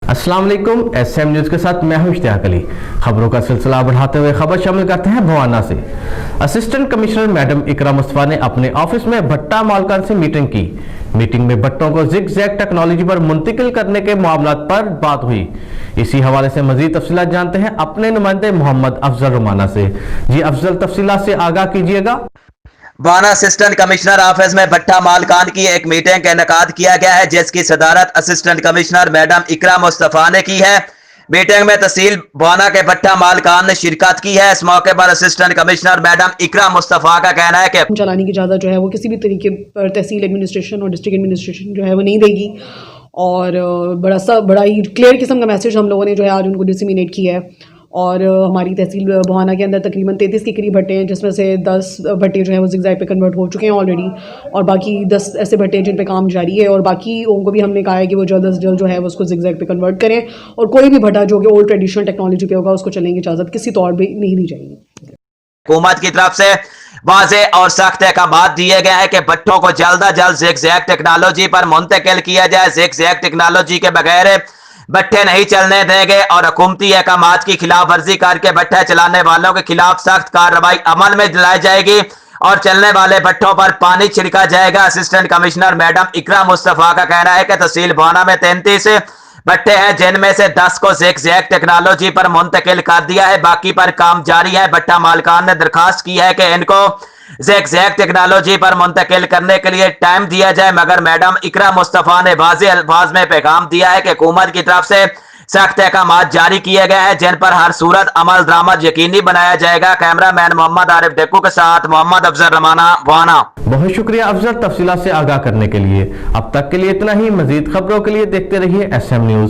अस्सलाम वालेकुम। SM news के साथ मैं हूं इश्तियाक अली। खबरों का सिलसिला बढ़ाते हुए खबर शामिल करते हैं भवाना से। असिस्टेंट कमिश्नर मैडम इकरा मुस्तफा ने अपने ऑफिस में भट्टा मालकान से मीटिंग की। मीटिंग में भट्टों को जिग-जैग टेक्नोलॉजी पर मुंतकिल करने के मामलात पर बात हुई। इसी हवाले से मजीद तफसीलात जानते हैं अपने नुमाइंदे मोहम्मद अफजल रुमाना से। जी अफजल, तफसीलात से आगाह कीजिएगा। वाना असिस्टेंट कमिश्नर ऑफिस में भट्टा मालकान की एक मीटिंग का इनेकाद किया गया है, जिसकी सदारत असिस्टेंट कमिश्नर मैडम इकरा मुस्तफा ने की है। मीटिंग में तहसील वाना के भट्टा मालकान ने शिरकत की है। इस मौके पर असिस्टेंट कमिश्नर मैडम इकरा मुस्तफा का कहना है कि चलाने की इजाज़त जो है वो किसी भी तरीके पर तहसील एडमिनिस्ट्रेशन और डिस्ट्रिक्ट एडमिनिस्ट्रेशन जो है वो नहीं देगी। और बड़ा ही क्लियर किस्म का मैसेज हम लोगों ने जो है आज उनको डिसमिनेट किया है। और हमारी तहसील भवाना के अंदर तकरीबन 33 के करीब भट्टे हैं, जिसमें से 10 भट्टे जो हैं वो ज़िगज़ैग पे कन्वर्ट हो चुके हैं ऑलरेडी, और बाकी 10 ऐसे भट्टे हैं जिन पे काम जारी है। और बाकी उनको भी हमने कहा है कि वो जल्द से जल्द जो है वो उसको ज़िगज़ैग पे कन्वर्ट करें, और कोई भी भट्टा जो कि ओल्ड ट्रेडिशनल टेक्नोलॉजी पे होगा उसको चलने की इजाज़त किसी तौर पर नहीं दी जाएगी। हुकूमत की तरफ से वाज़े और सख्त अहकाम दिए गए हैं कि भट्टों को जल्द अज जल्द ज़िगज़ैग टेक्नोलॉजी पर मुंतकिल किया जाए। ज़िगज़ैग टेक्नोलॉजी के बगैर भट्टे नहीं चलने देंगे और हुकूमती अहकाम की खिलाफ वर्जी करके भट्टे चलाने वालों के खिलाफ सख्त कार्रवाई अमल में लाई जाएगी और चलने वाले भट्टों पर पानी छिड़का जाएगा। असिस्टेंट कमिश्नर मैडम इकरा मुस्तफा का कहना है कि तहसील भवाना में 33 भट्टे हैं, जिनमें से 10 को ज़िगज़ैग टेक्नोलॉजी पर मुंतकिल कर दिया है, बाकी पर काम जारी है। भट्टा मालकान ने दरखास्त की है कि इनको ज़िगज़ैग टेक्नोलॉजी पर मुंतकिल करने के लिए टाइम दिया जाए, मगर मैडम इकरा मुस्तफा ने वाज़ेह अल्फाज में पैगाम दिया है कि हुकूमत की तरफ से सख्त अहकाम जारी किए गए हैं, जिन पर हर सूरत अमल दरामद यकीनी बनाया जाएगा। कैमरामैन मोहम्मद आरिफ डेक्कू के साथ मोहम्मद अफजल रमाना, वाना। बहुत शुक्रिया अफजल, तफसीलात से आगाह करने के लिए। अब तक के लिए इतना ही। मजीद खबरों के लिए देखते रहिए एसएम न्यूज़।